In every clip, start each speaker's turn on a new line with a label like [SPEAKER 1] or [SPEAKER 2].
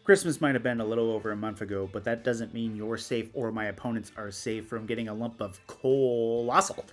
[SPEAKER 1] Christmas might have been a little over a month ago, but that doesn't mean you're safe or my opponents are safe from getting a lump of Coalossal.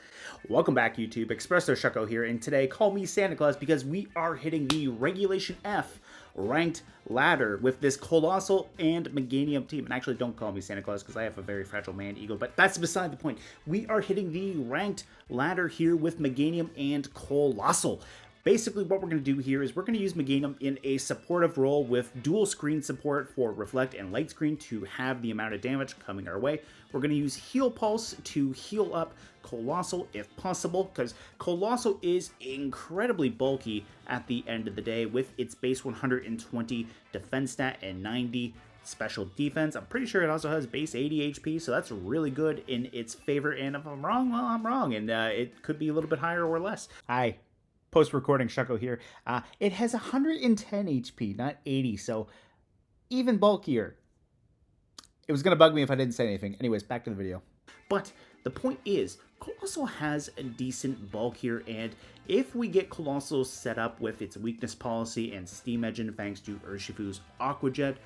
[SPEAKER 1] Welcome back, YouTube. Espresso Shucko here, and today call me Santa Claus because we are hitting the Regulation F ranked ladder with this Coalossal and Meganium team. And actually, don't call me Santa Claus because I have a very fragile man ego, but that's beside the point. We are hitting the ranked ladder here with Meganium and Coalossal. Basically, what we're going to do here is we're going to use Meganium in a supportive role with dual screen support for Reflect and Light Screen to have the amount of damage coming our way. We're going to use Heal Pulse to heal up Coalossal if possible, because Coalossal is incredibly bulky at the end of the day with its base 120 defense stat and 90 special defense. I'm pretty sure it also has base 80 HP, so that's really good in its favor. And if I'm wrong, well, I'm wrong, and it could be a little bit higher or less. Hi. Post-recording Shucko here. It has 110 HP, not 80, so even bulkier. It was going to bug me if I didn't say anything. Anyways, back to the video. But the point is, Coalossal has a decent bulk here, and if we get Coalossal set up with its weakness policy and steam engine thanks to Urshifu's Aqua Jet,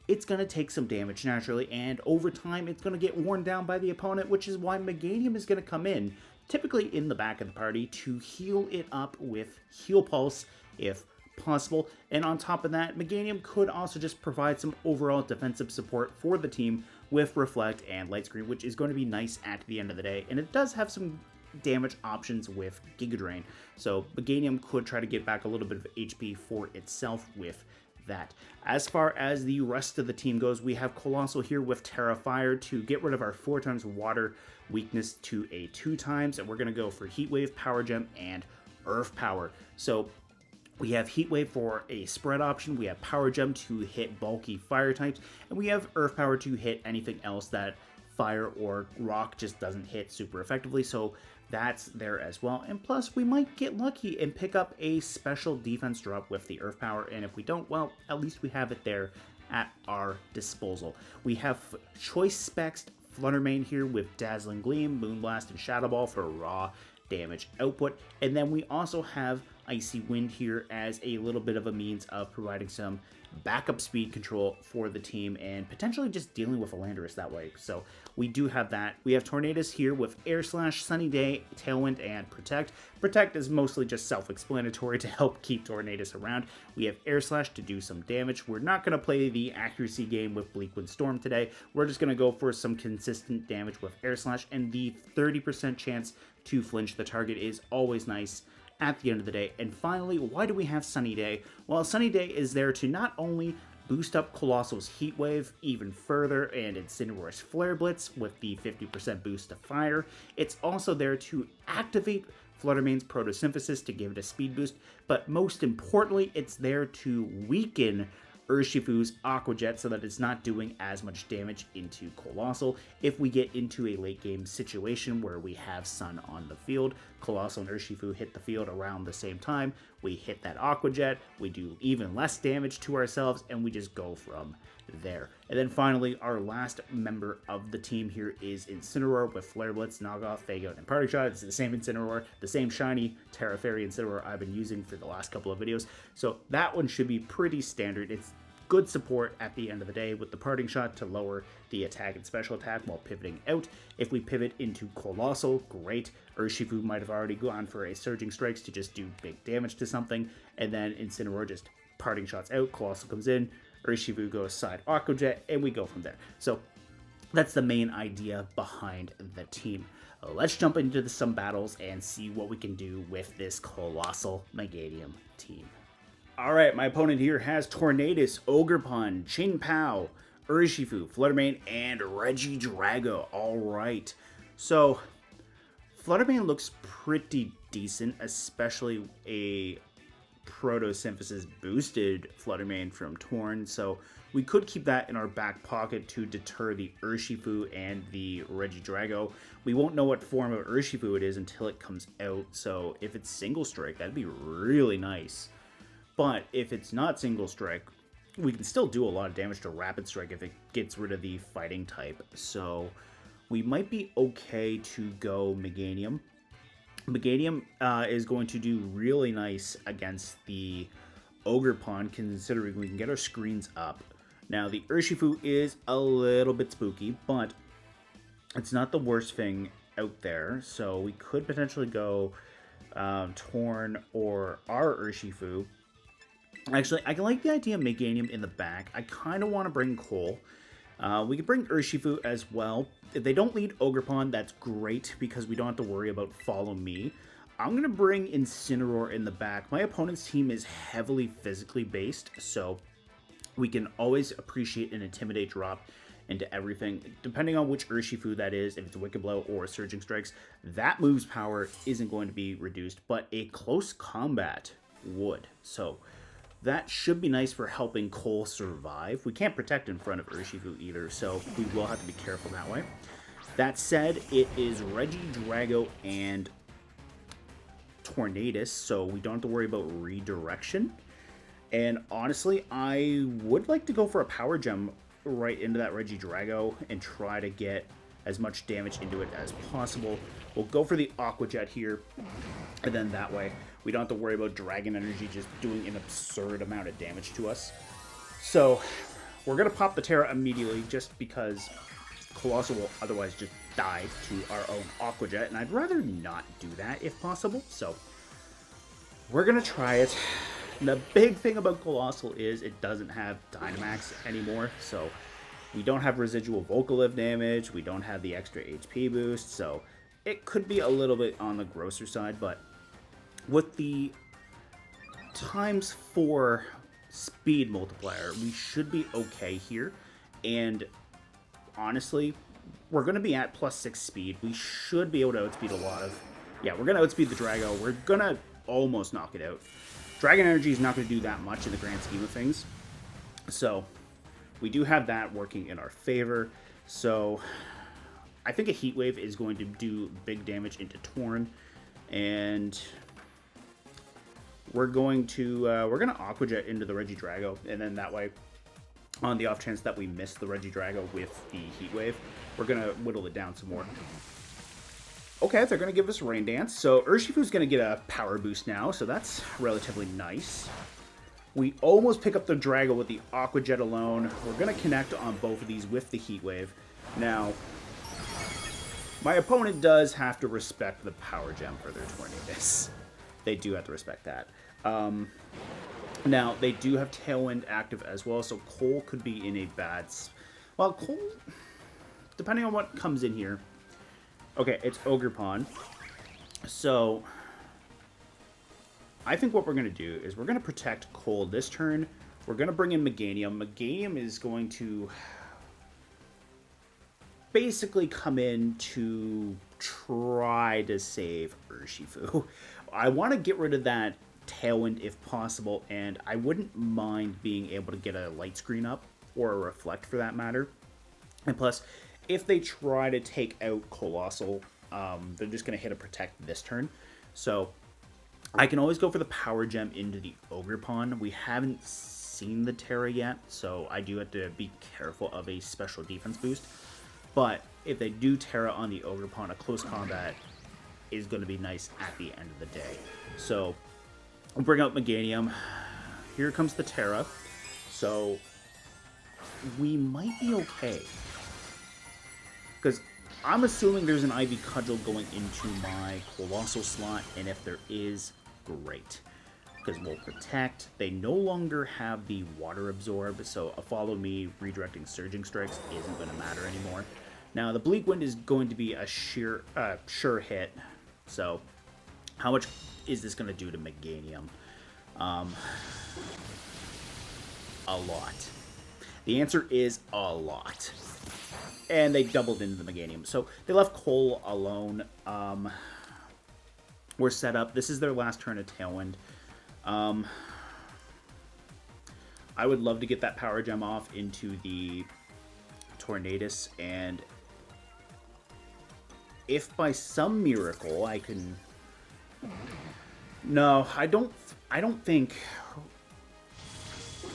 [SPEAKER 1] it's going to take some damage naturally, and over time it's going to get worn down by the opponent, which is why Meganium is going to come in, typically in the back of the party, to heal it up with Heal Pulse if possible. And on top of that, Meganium could also just provide some overall defensive support for the team with Reflect and Light Screen, which is going to be nice at the end of the day. And it does have some damage options with Giga Drain, so Meganium could try to get back a little bit of HP for itself with that. As far as the rest of the team goes, we have Coalossal here with Tera Fire to get rid of our 4x water weakness to a 2x, and we're going to go for Heat Wave, Power Gem, and Earth Power. So we have Heat Wave for a spread option, we have Power Gem to hit bulky fire types, and we have Earth Power to hit anything else that fire or rock just doesn't hit super effectively. So that's there as well. And plus, we might get lucky and pick up a special defense drop with the Earth Power. And if we don't, well, at least we have it there at our disposal. We have Choice Specs Flutter Mane here with Dazzling Gleam, Moonblast, and Shadow Ball for raw damage output. And then we also have Icy Wind here as a little bit of a means of providing some backup speed control for the team and potentially just dealing with a Landorus that way. So we do have that. We have Tornadus here with Air Slash, Sunny Day, Tailwind, and Protect. Protect is mostly just self-explanatory to help keep Tornadus around. We have Air Slash to do some damage. We're not going to play the accuracy game with Bleakwind Storm today. We're just going to go for some consistent damage with Air Slash, and the 30% chance to flinch the target is always nice at the end of the day. And finally, why do we have Sunny Day? Well, Sunny Day is there to not only boost up Coalossal's Heat Wave even further and Incineroar's Flare Blitz with the 50% boost to fire, it's also there to activate Flutter Mane's Photosynthesis to give it a speed boost, but most importantly, it's there to weaken Urshifu's Aqua Jet so that it's not doing as much damage into Coalossal. If we get into a late game situation where we have Sun on the field, Coalossal and Urshifu hit the field around the same time, we hit that Aqua Jet, we do even less damage to ourselves, and we just go from there. And then finally, our last member of the team here is Incineroar with Flare Blitz, Knockoff, Fake Out, and Parting Shot. It's the same Incineroar, the same shiny Tera Fairy Incineroar I've been using for the last couple of videos. So that one should be pretty standard. It's good support at the end of the day with the Parting Shot to lower the attack and special attack while pivoting out. If we pivot into Coalossal, great. Urshifu might have already gone for a Surging Strikes to just do big damage to something, and then Incineroar just Parting Shots out, Coalossal comes in, Urshifu goes side Aqua Jet, and we go from there. So that's the main idea behind the team. Let's jump into some battles and see what we can do with this Coalossal Meganium team. Alright, my opponent here has Tornadus, Ogerpon, Ching-Pao, Urshifu, Flutter Mane, and Regidrago. Alright, so Flutter Mane looks pretty decent, especially a Photosynthesis boosted Flutter Mane from Torn, so we could keep that in our back pocket to deter the Urshifu and the Regidrago. We won't know what form of Urshifu it is until it comes out, so if it's Single Strike, that'd be really nice. But if it's not Single Strike, we can still do a lot of damage to Rapid Strike if it gets rid of the fighting type. So we might be okay to go Meganium. Meganium is going to do really nice against the Ogerpon, considering we can get our screens up. Now, the Urshifu is a little bit spooky, but it's not the worst thing out there. So we could potentially go Torn or our Urshifu. Actually, I like the idea of Meganium in the back. I kind of want to bring Cole. We could bring Urshifu as well. If they don't lead Ogerpon, that's great because we don't have to worry about Follow Me. I'm going to bring Incineroar in the back. My opponent's team is heavily physically based, so we can always appreciate an Intimidate drop into everything. Depending on which Urshifu that is, if it's a Wicked Blow or Surging Strikes, that move's power isn't going to be reduced, but a close combat would. So that should be nice for helping Cole survive. We can't protect in front of Urshifu either, so we will have to be careful that way. That said, it is Regidrago and Tornadus, so we don't have to worry about redirection. And honestly, I would like to go for a Power Gem right into that Regidrago and try to get as much damage into it as possible. We'll go for the Aqua Jet here, and then that way we don't have to worry about Dragon Energy just doing an absurd amount of damage to us. So we're going to pop the Tera immediately just because Coalossal will otherwise just die to our own Aqua Jet, and I'd rather not do that if possible. So we're going to try it. The big thing about Coalossal is it doesn't have Dynamax anymore, so we don't have residual Vocalift damage, we don't have the extra HP boost, so it could be a little bit on the grosser side, but with the ×4 speed multiplier, we should be okay here, and honestly, we're going to be at +6 speed. We should be able to outspeed a lot of... Yeah, we're going to outspeed the Drago. We're going to almost knock it out. Dragon Energy is not going to do that much in the grand scheme of things. So we do have that working in our favor. So I think a Heat Wave is going to do big damage into Torn. And we're going to Aqua Jet into the Regidrago. And then that way, on the off chance that we miss the Regidrago with the Heat Wave, we're going to whittle it down some more. Okay, they're going to give us Rain Dance. So Urshifu's going to get a power boost now, so that's relatively nice. We almost pick up the Drago with the Aqua Jet alone. We're going to connect on both of these with the Heat Wave. Now, my opponent does have to respect the Power Gem for their Tornadus. They do have to respect that. Now, they do have Tailwind active as well, so Cole could be in a bad... Well, Cole, depending on what comes in here... Okay, it's Ogerpon. So, I think what we're going to do is we're going to protect Cole this turn. We're going to bring in Meganium. Meganium is going to basically come in to try to save Urshifu. I want to get rid of that Tailwind if possible, and I wouldn't mind being able to get a Light Screen up, or a Reflect for that matter. And plus, if they try to take out Coalossal, they're just going to hit a Protect this turn. So I can always go for the Power Gem into the Ogerpon. We haven't seen the Tera yet, so I do have to be careful of a special defense boost. But if they do Tera on the Ogerpon, a close combat is going to be nice at the end of the day. So we'll bring out Meganium. Here comes the Tera. So we might be okay. Because I'm assuming there's an Ivy Cudgel going into my Coalossal slot, and if there is, great. Because we'll protect. They no longer have the Water Absorb, so a Follow Me redirecting Surging Strikes isn't going to matter anymore. Now, the Bleak Wind is going to be a sure hit, so how much is this going to do to Meganium? A lot. The answer is a lot. And they doubled into the Meganium. So they left Cole alone. We're set up. This is their last turn of Tailwind. I would love to get that Power Gem off into the Tornadus. And if by some miracle I can... No, I don't think...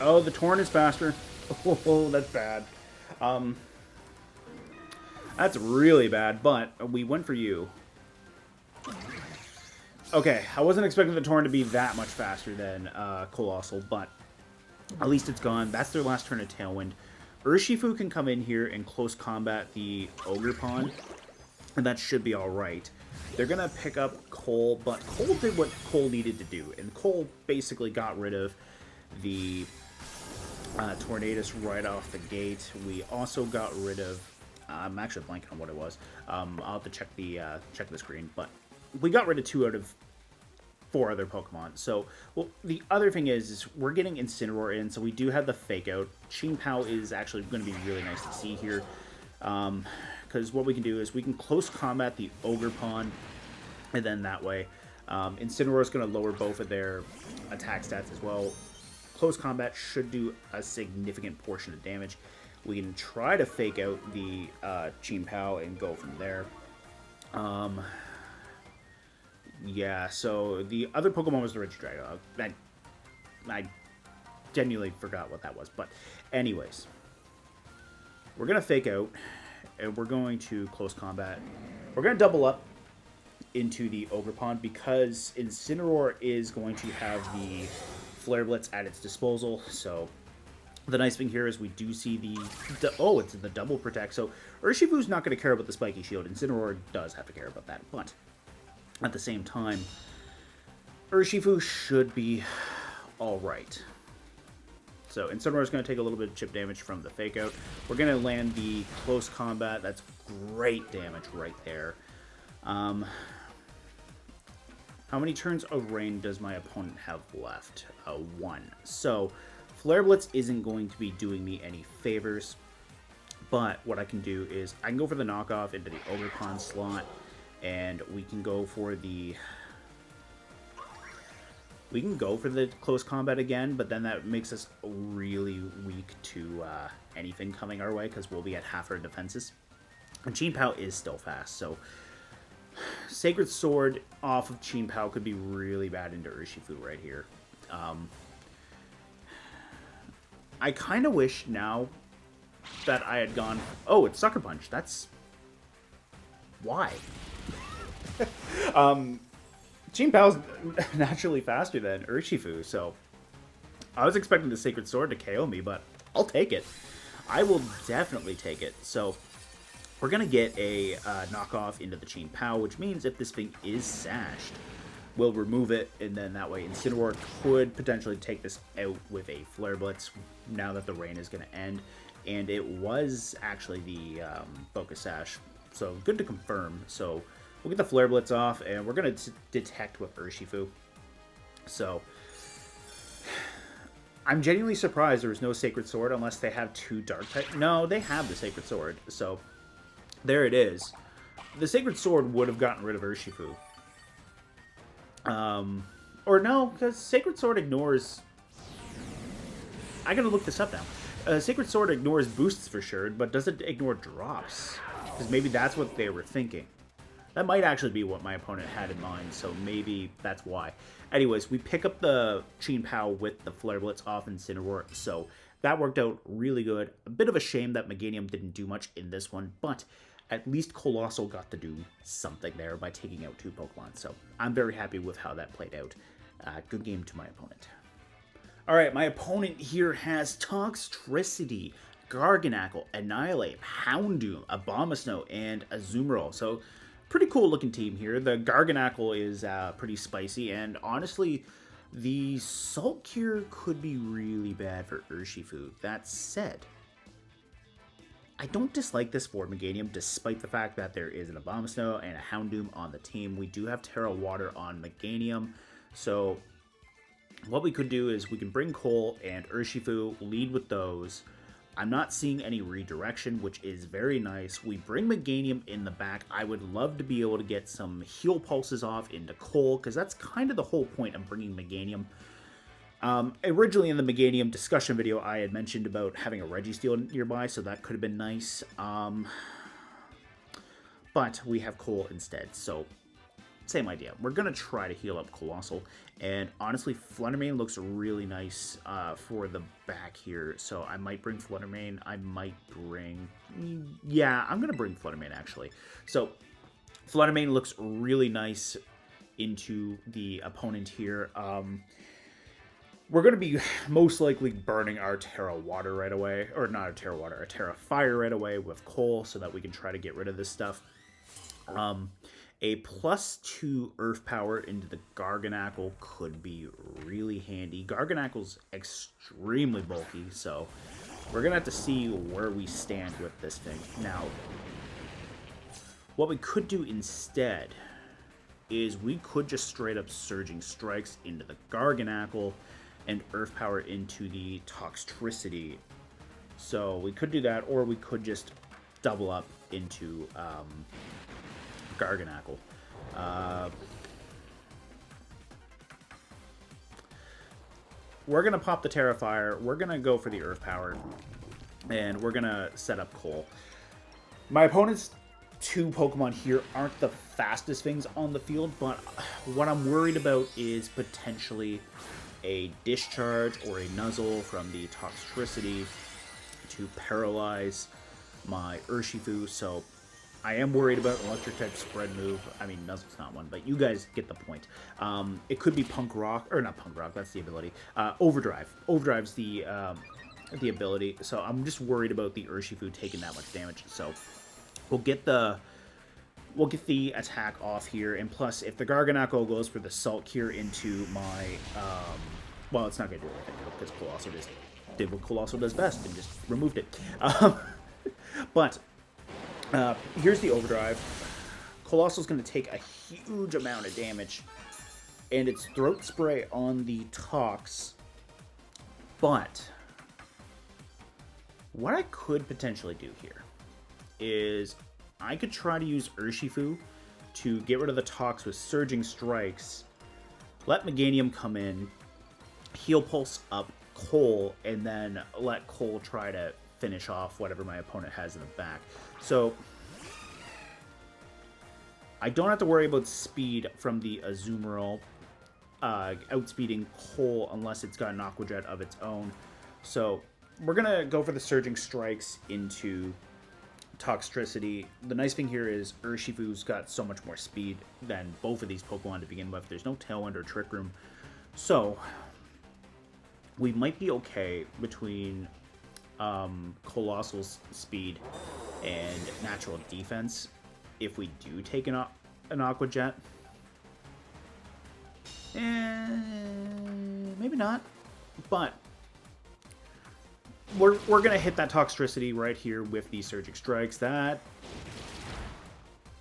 [SPEAKER 1] Oh, the Torn is faster. Oh, that's bad. That's really bad, but we went for you. Okay, I wasn't expecting the Torn to be that much faster than Coalossal, but At least it's gone. That's their last turn of Tailwind. Urshifu can come in here and close combat the Ogerpon, and that should be alright. They're going to pick up Cole, but Cole did what Cole needed to do, and Cole basically got rid of the Tornadus right off the gate. We also got rid of... I'm actually blanking on what it was. I'll have to check the screen, but we got rid of 2 out of 4 other Pokemon. So, well, the other thing is we're getting Incineroar in, so we do have the Fake Out. Chien-Pao is actually going to be really nice to see here, because what we can do is we can close combat the Ogerpon, and then that way, Incineroar is going to lower both of their attack stats as well. Close combat should do a significant portion of damage. We can try to Fake Out the Chien-Pao and go from there. Yeah, so the other Pokemon was the Regidrago. I genuinely forgot what that was. But anyways, we're going to Fake Out, and we're going to close combat. We're going to double up into the Ogerpon because Incineroar is going to have the Flare Blitz at its disposal. So the nice thing here is we do see oh, it's in the double protect. So Urshifu's not going to care about the Spiky Shield. Incineroar does have to care about that, but at the same time, Urshifu should be alright. So Incineroar is going to take a little bit of chip damage from the Fake Out. We're going to land the close combat. That's great damage right there. How many turns of rain does my opponent have left? 1. So Flare Blitz isn't going to be doing me any favors. But what I can do is I can go for the knockoff into the Ogerpon slot. And we can go for the close combat again, but then that makes us really weak to anything coming our way because we'll be at half our defenses. And Chien-Pao is still fast, so Sacred Sword off of Chien-Pao could be really bad into Urshifu right here. I kind of wish now that I had gone... Oh, it's Sucker Punch. That's... Why? Chien-Pao's naturally faster than Urshifu, so I was expecting the Sacred Sword to KO me, but I'll take it. I will definitely take it. So we're going to get a knockoff into the Chien-Pao, which means if this thing is sashed, we'll remove it, and then that way Incineroar could potentially take this out with a Flare Blitz now that the rain is going to end. And it was actually the Focus Sash, so good to confirm. So we'll get the Flare Blitz off, and we're going to detect with Urshifu. So I'm genuinely surprised there was no Sacred Sword unless they have 2 Dark type. No, they have the Sacred Sword, so there it is. The Sacred Sword would have gotten rid of Urshifu. Or no, because Sacred Sword ignores... I gotta look this up now. Sacred Sword ignores boosts for sure, but doesn't ignore drops. Because maybe that's what they were thinking. That might actually be what my opponent had in mind, so maybe that's why. Anyways, we pick up the Chien-Pao with the Flare Blitz off Incineroar, so that worked out really good. A bit of a shame that Meganium didn't do much in this one, but at least Coalossal got to do something there by taking out 2 Pokemon, so I'm very happy with how that played out. Good game to my opponent. Alright, my opponent here has Toxtricity, Garganacl, Annihilate, Houndoom, Abomasnow, and Azumarill. So, pretty cool looking team here. The Garganacl is pretty spicy, and honestly, the Salt Cure could be really bad for Urshifu. That said, I don't dislike this for Meganium, despite the fact that there is an Abomasnow and a Houndoom on the team. We do have Tera Water on Meganium, so what we could do is we can bring Cole and Urshifu, lead with those. I'm not seeing any redirection, which is very nice. We bring Meganium in the back. I would love to be able to get some heal pulses off into Cole, because that's kind of the whole point of bringing Meganium. Originally in the Meganium discussion video, I had mentioned about having a Registeel nearby, so that could have been nice. But we have Cole instead, so same idea. We're going to try to heal up Coalossal, and honestly, Flutter Mane looks really nice for the back here, so I might bring Flutter Mane. I might bring... Yeah, I'm going to bring Flutter Mane, actually. So, Flutter Mane looks really nice into the opponent here. We're going to be most likely burning our Tera water right away. Or not our Tera water, our Tera fire right away with coal so that we can try to get rid of this stuff. A +2 earth power into the Garganacl could be really handy. Garganacl's extremely bulky, so we're going to have to see where we stand with this thing. Now, what we could do instead is we could just straight up Surging Strikes into the Garganacl and earth power into the Toxtricity. So we could do that, or we could just double up into Garganacl. We're going to pop the Tera Fire. We're going to go for the Earth Power. And we're going to set up Coal. My opponent's 2 Pokemon here aren't the fastest things on the field, but what I'm worried about is potentially a Discharge or a Nuzzle from the Toxtricity to paralyze my Urshifu, so I am worried about Electric type spread move. I mean, Nuzzle's not one, but you guys get the point. It could be Punk Rock, or not Punk Rock, that's the ability. Overdrive. Overdrive's the ability, so I'm just worried about the Urshifu taking that much damage, so we'll get the attack off here, and plus, if the Garganacl goes for the Salt Cure into my, well, it's not going to do anything, because Coalossal just did what Coalossal does best, and just removed it. But here's the Overdrive. Coalossal's going to take a huge amount of damage, and it's Throat Spray on the Tox, but what I could potentially do here is I could try to use Urshifu to get rid of the Tox with Surging Strikes, let Meganium come in, Heal Pulse up Coal, and then let Coal try to finish off whatever my opponent has in the back. So I don't have to worry about speed from the Azumarill outspeeding Coal unless it's got an Aqua Jet of its own. So we're going to go for the Surging Strikes into Toxtricity. The nice thing here is Urshifu's got so much more speed than both of these Pokemon to begin with. There's no Tailwind or Trick Room. So we might be okay between Coalossal's speed and natural defense if we do take an Aqua Jet. Maybe not, but we're going to hit that Toxtricity right here with the Surgic Strikes. That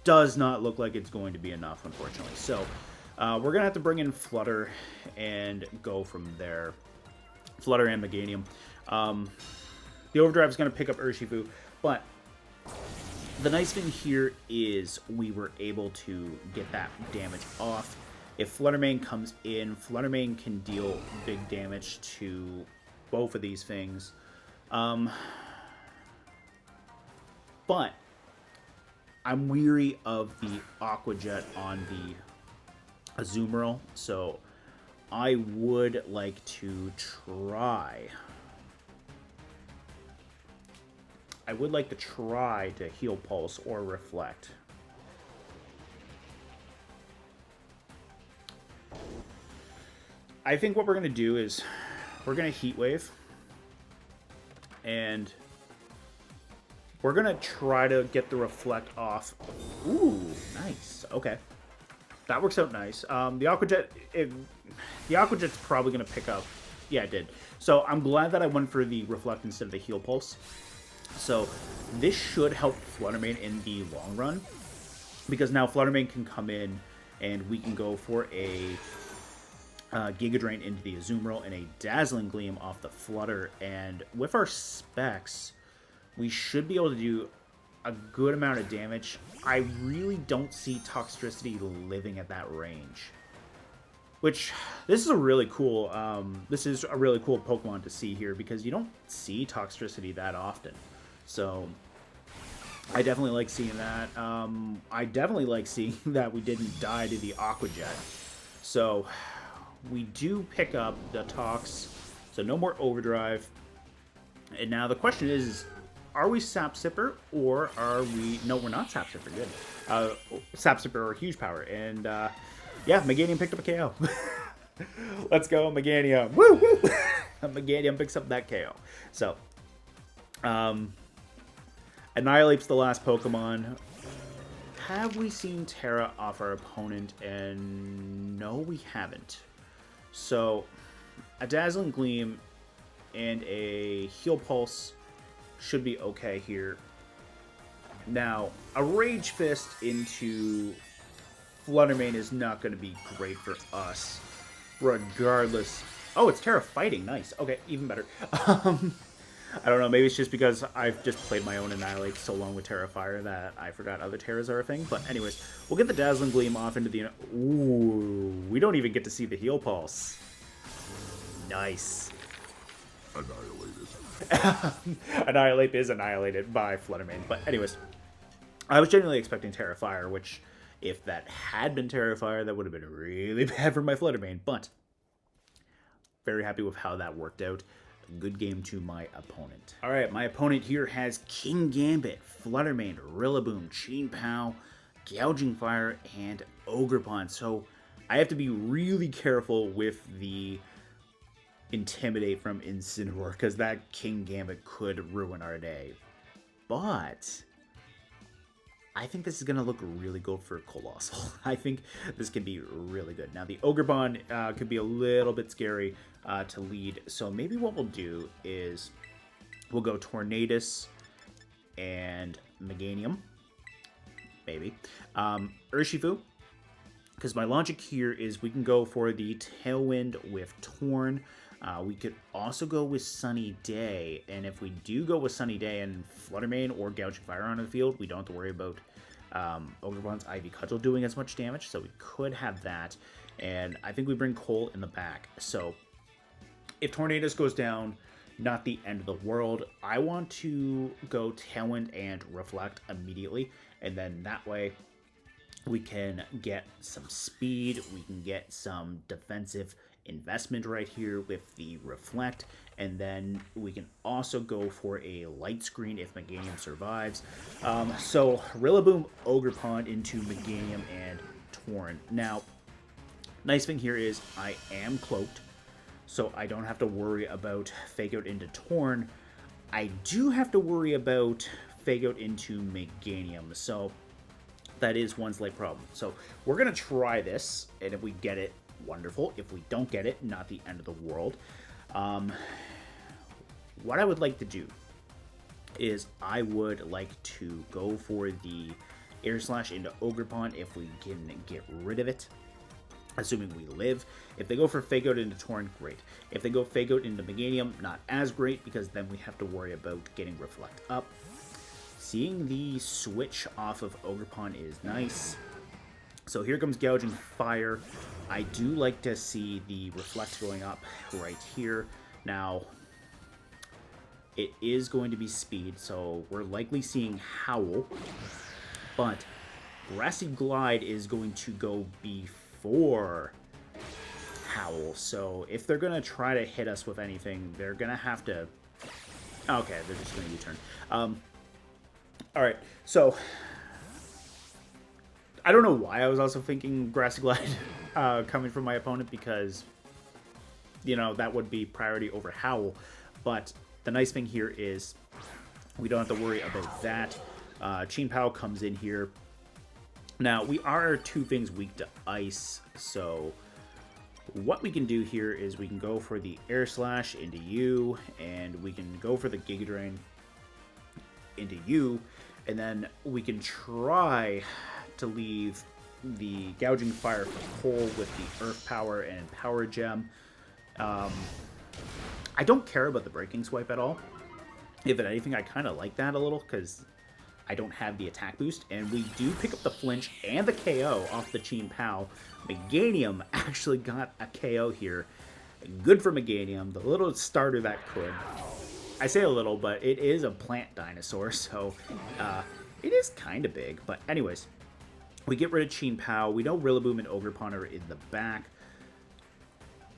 [SPEAKER 1] does not look like it's going to be enough, unfortunately. So we're going to have to bring in Flutter and go from there. Flutter and Meganium. The Overdrive is going to pick up Urshifu, but the nice thing here is we were able to get that damage off. If Flutter Mane comes in, Flutter Mane can deal big damage to both of these things. But I'm weary of the Aqua Jet on the Azumarill, so I would like to try. I would like to try to Heal Pulse or Reflect. I think what we're going to do is we're going to Heat Wave. And we're going to try to get the Reflect off. Ooh, nice. Okay. That works out nice. The Aqua Jet, the Aqua Jet's probably going to pick up. Yeah, it did. So I'm glad that I went for the Reflect instead of the Heal Pulse. So this should help Flutter Mane in the long run, because now Flutter Mane can come in and we can go for a Giga Drain into the Azumarill and a Dazzling Gleam off the Flutter. And with our specs, we should be able to do a good amount of damage. I really don't see Toxtricity living at that range, which this is a really cool Pokemon to see here, because you don't see Toxtricity that often. So I definitely like seeing that. I definitely like seeing that we didn't die to the Aqua Jet. So we do pick up the Tox, so no more Overdrive. And now the question is, are we Sap Sipper, or are we... No, we're not Sap Sipper, good. Sap Sipper or Huge Power. And yeah, Meganium picked up a KO. Let's go, Meganium. Woo, woo. Meganium picks up that KO. So, Annihilate's the last Pokemon. Have we seen Tera off our opponent? And no, we haven't. So, a Dazzling Gleam and a Heal Pulse should be okay here. Now, a Rage Fist into Flutter Mane is not going to be great for us, regardless. Oh, it's Tera fighting. Nice. Okay, even better. I don't know. Maybe it's just because I've just played my own Annihilate so long with Tera Fire that I forgot other Teras are a thing. But anyways, we'll get the Dazzling Gleam off into the... Ooh, we don't even get to see the Heal Pulse. Nice.
[SPEAKER 2] Annihilated.
[SPEAKER 1] Annihilate is annihilated by Flutter Mane. But anyways, I was genuinely expecting Tera Fire, which if that had been Tera Fire, that would have been really bad for my Flutter Mane. But very happy with how that worked out. Good game to my opponent. All right, my opponent here has King Gambit, Flutter Mane, Rillaboom, Chien-Pao, Gouging Fire, and Ogerpon. So I have to be really careful with the Intimidate from Incineroar, because that King Gambit could ruin our day. But I think this is going to look really good for Coalossal. I think this can be really good. Now, the Ogerpon could be a little bit scary to lead. So maybe what we'll do is we'll go Tornadus and Meganium. Maybe. Urshifu. Because my logic here is we can go for the Tailwind with Torn. We could also go with Sunny Day, and if we do go with Sunny Day and Flutter Mane or Gouging Fire on the field, we don't have to worry about Ogerpon's Ivy Cudgel doing as much damage, so we could have that, and I think we bring Cole in the back. So if Tornadus goes down, not the end of the world. I want to go Tailwind and Reflect immediately, and then that way we can get some speed, we can get some defensive investment right here with the Reflect, and then we can also go for a Light Screen if Meganium survives. So Rillaboom, Ogerpon into Meganium and Torn. Now, nice thing here is I am cloaked, so I don't have to worry about Fake Out into Torn. I do have to worry about Fake Out into Meganium, so that is one slight problem. So we're going to try this, and if we get it, wonderful. If we don't get it, not the end of the world. What I would like to do is I would like to go for the Air Slash into Ogerpon if we can get rid of it, assuming we live. If they go for Fake Out into Torn, great. If they go Fake Out into Meganium, not as great, because then we have to worry about getting Reflect up. Seeing the switch off of Ogerpon is nice. So here comes Gouging Fire. I do like to see the Reflect going up right here. Now, it is going to be speed, so we're likely seeing Howl. But Grassy Glide is going to go before Howl. So if they're going to try to hit us with anything, they're going to have to... Okay, they're just going to U-turn. Alright, so I don't know why I was also thinking Grassy Glide coming from my opponent, because, you know, that would be priority over Howl. But the nice thing here is we don't have to worry about that. Chien-Pao comes in here. Now, we are two things weak to Ice, so what we can do here is we can go for the Air Slash into you, and we can go for the Giga Drain into you, and then we can try to leave the Gouging Fire for Cole with the Earth Power and Power Gem. I don't care about the Breaking Swipe at all. If anything, I kind of like that a little, because I don't have the attack boost, and we do pick up the flinch and the KO off the Chien-Pao. Meganium actually got a KO here. Good for Meganium, the little starter that could. I say a little, but it is a plant dinosaur, so it is kind of big. But anyways, we get rid of Chien-Pao. We know Rillaboom and Ogerpon are in the back.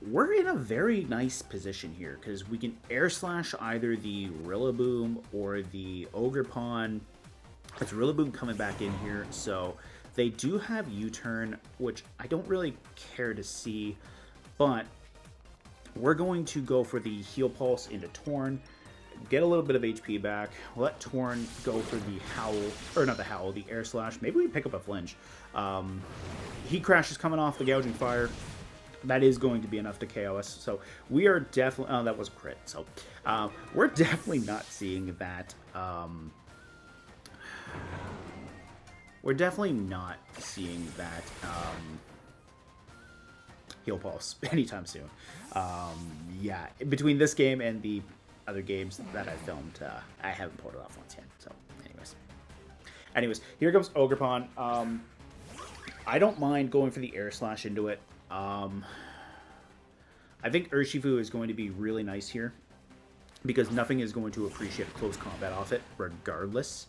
[SPEAKER 1] We're in a very nice position here, because we can Air Slash either the Rillaboom or the Ogerpon. It's Rillaboom coming back in here, so they do have U-turn, which I don't really care to see. But we're going to go for the Heal Pulse into Torn, get a little bit of HP back, let Torn go for the Howl, or not the Howl, the Air Slash. Maybe we pick up a Flinch. Heat Crash is coming off the Gouging Fire. That is going to be enough to KO us. So we are definitely... Oh, that was a crit. So we're definitely not seeing that... we're definitely not seeing that Heal Pulse anytime soon. Yeah, between this game and the other games that I filmed, I haven't pulled it off once yet. So, anyways, here comes Ogerpon. I don't mind going for the Air Slash into it. I think Urshifu is going to be really nice here because nothing is going to appreciate close combat off it regardless.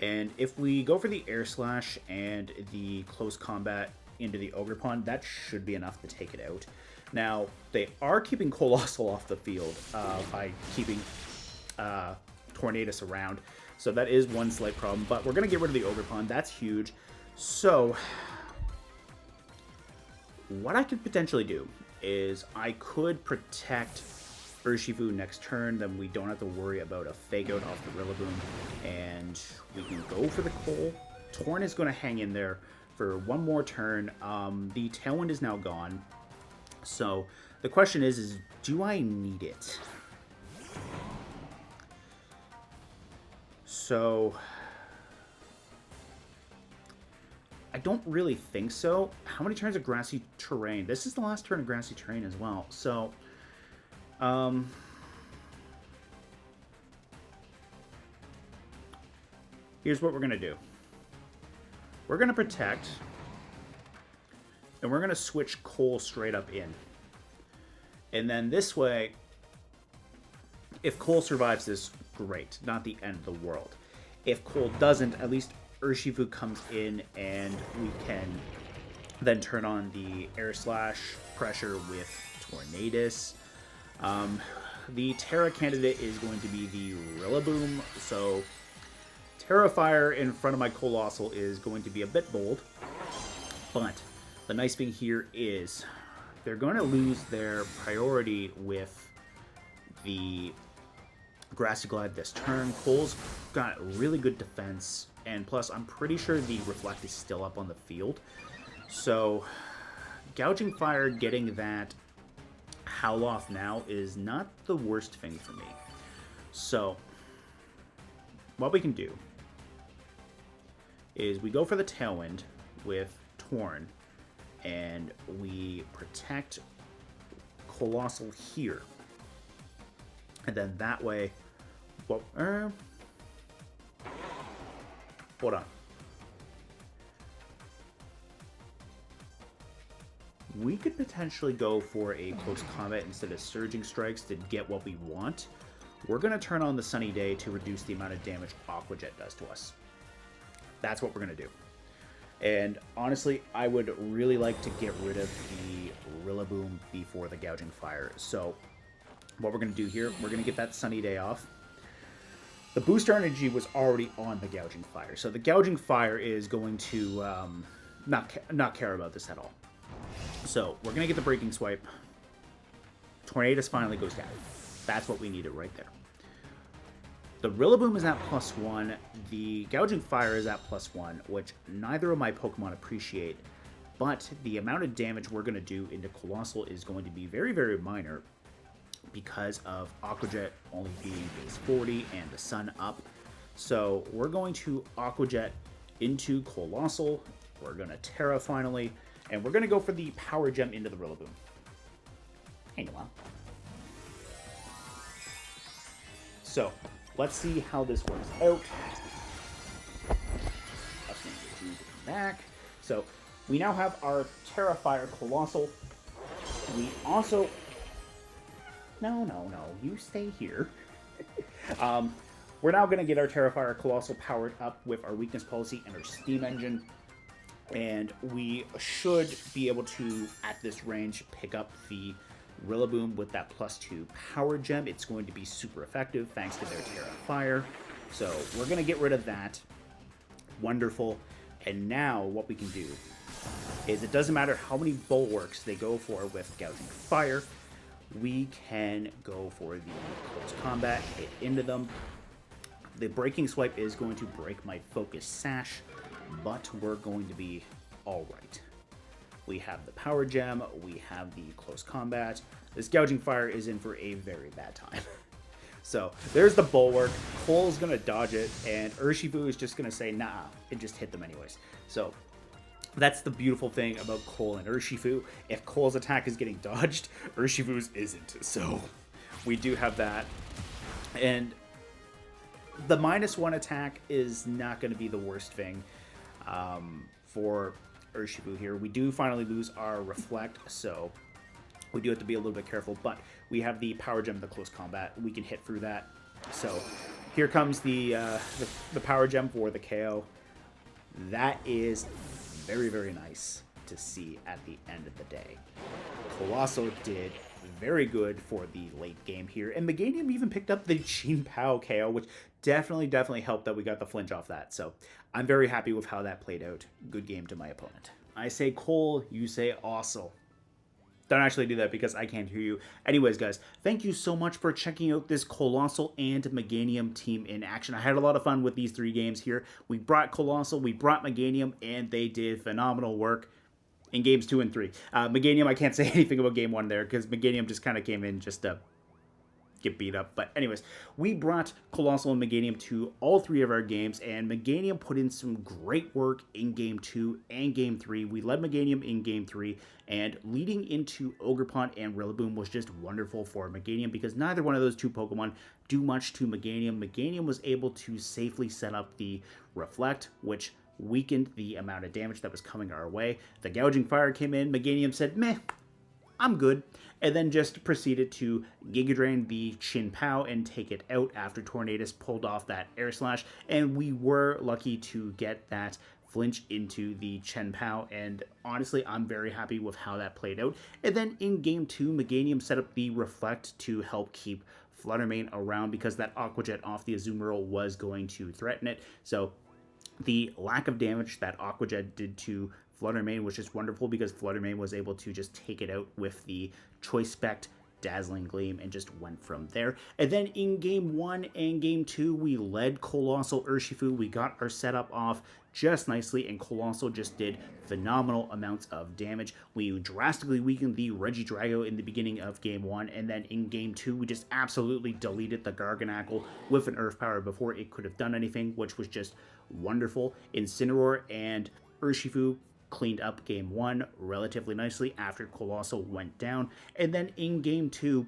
[SPEAKER 1] And if we go for the Air Slash and the close combat into the Ogerpon, that should be enough to take it out. Now, they are keeping Coalossal off the field by keeping Tornadus around. So that is one slight problem, but we're going to get rid of the Ogerpon. That's huge. So what I could potentially do is I could protect Urshifu next turn, then we don't have to worry about a Fake Out off the Rillaboom, and we can go for the Coal. Torn is going to hang in there for one more turn. The Tailwind is now gone, so the question is do I need it? So I don't really think so. How many turns of Grassy Terrain? This is the last turn of Grassy Terrain as well. So, here's what we're going to do. We're going to protect, and we're going to switch Coal straight up in. And then this way, if Coal survives this, great. Not the end of the world. If Coal doesn't, at least Urshifu comes in and we can then turn on the Air Slash pressure with Tornadus. The Tera candidate is going to be the Rillaboom, so Tera Fire in front of my Coalossal is going to be a bit bold, but the nice thing here is they're going to lose their priority with the Grassy Glide this turn. Cole's got really good defense, and plus I'm pretty sure the Reflect is still up on the field. So Gouging Fire getting that Howl off now is not the worst thing for me. So what we can do is we go for the Tailwind with Torn, and we protect Coalossal here. And then that way, well, hold on. We could potentially go for a close combat instead of Surging Strikes to get what we want. We're going to turn on the Sunny Day to reduce the amount of damage Aqua Jet does to us. That's what we're going to do. And honestly, I would really like to get rid of the Rillaboom before the Gouging Fire. So what we're going to do here, we're going to get that Sunny Day off. The booster energy was already on the Gouging Fire, so the Gouging Fire is going to not care about this at all. So we're going to get the Breaking Swipe. Tornadus finally goes down. That's what we needed right there. The Rillaboom is at +1. The Gouging Fire is at +1, which neither of my Pokemon appreciate. But the amount of damage we're going to do into Coalossal is going to be very, very minor because of Aqua Jet only being base 40 and the Sun up. So we're going to Aqua Jet into Coalossal. We're going to Tera finally. And we're going to go for the Power Gem into the Rillaboom. Hey, Noel. So let's see how this works out. That's going to get back. So we now have our Tera Fire Coalossal. We also... No, you stay here. We're now going to get our Tera Fire Coalossal powered up with our Weakness Policy and our Steam Engine. And we should be able to, at this range, pick up the Rillaboom with that +2 Power Gem. It's going to be super effective thanks to their Tera Fire. So we're going to get rid of that. Wonderful. And now what we can do is it doesn't matter how many bulwarks they go for with Gouging Fire, we can go for the close combat, hit into them. The Breaking Swipe is going to break my Focus Sash, but we're going to be alright. We have the Power Gem, we have the close combat. This Gouging Fire is in for a very bad time. So there's the Bulwark. Cole's going to dodge it, and Urshifu is just going to say, nah, and just hit them anyways. So that's the beautiful thing about Cole and Urshifu. If Cole's attack is getting dodged, Urshifu's isn't. So we do have that. And the -1 attack is not going to be the worst thing for Urshifu here. We do finally lose our Reflect, so we do have to be a little bit careful, but we have the Power Gem, the close combat. We can hit through that. So here comes the Power Gem for the KO. That is very, very nice to see at the end of the day. Coalossal did very good for the late game here, and Meganium even picked up the Chien-Pao KO, which definitely helped that we got the flinch off that. So I'm very happy with how that played out. Good game to my opponent. I say Cole, you say Ossel. Don't actually do that because I can't hear you. Anyways, guys, thank you so much for checking out this Coalossal and Meganium team in action. I had a lot of fun with these 3 games here. We brought Coalossal, we brought Meganium, and they did phenomenal work in games 2 and 3. Meganium, I can't say anything about game 1 there because Meganium just kind of came in just to get beat up. But anyways, we brought Coalossal and Meganium to all 3 of our games, and Meganium put in some great work in game 2 and game 3. We led Meganium in game 3, and leading into Ogerpon and Rillaboom was just wonderful for Meganium because neither one of those 2 Pokemon do much to Meganium. Meganium was able to safely set up the Reflect, which weakened the amount of damage that was coming our way. The Gouging Fire came in. Meganium said, meh, I'm good, and then just proceeded to Giga Drain the Chien-Pao and take it out after Tornadus pulled off that Air Slash, and we were lucky to get that flinch into the Chien-Pao, and honestly, I'm very happy with how that played out. And then in game 2, Meganium set up the Reflect to help keep Flutter Mane around because that Aqua Jet off the Azumarill was going to threaten it, so the lack of damage that Aqua Jet did to Flutter Mane was just wonderful because Flutter Mane was able to just take it out with the Choice Specs Dazzling Gleam and just went from there. And then in game 1 and game 2, we led Coalossal Urshifu. We got our setup off just nicely, and Coalossal just did phenomenal amounts of damage. We drastically weakened the Regidrago in the beginning of game 1, and then in game 2, we just absolutely deleted the Garganacl with an Earth Power before it could have done anything, which was just wonderful. Incineroar and Urshifu cleaned up game 1 relatively nicely after Coalossal went down. And then in game 2,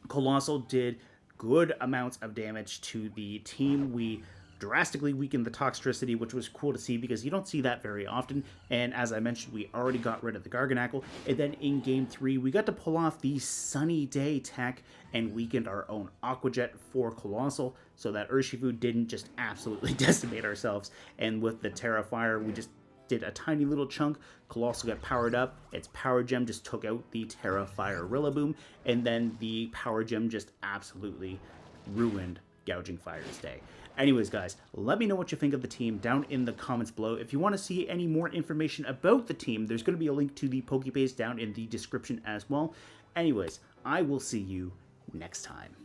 [SPEAKER 1] Coalossal did good amounts of damage to the team. We drastically weakened the Toxtricity, which was cool to see because you don't see that very often. And as I mentioned, we already got rid of the Garganacl. And then in game 3, we got to pull off the Sunny Day tech and weakened our own Aqua Jet for Coalossal so that Urshifu didn't just absolutely decimate ourselves. And with the Tera Fire, we just did a tiny little chunk. Coalossal got powered up. Its Power Gem just took out the Tera Fire Rillaboom, and then the Power Gem just absolutely ruined Gouging Fire's day. Anyways, guys, let me know what you think of the team down in the comments below. If you want to see any more information about the team, there's going to be a link to the Pokebase down in the description as well. Anyways, I will see you next time.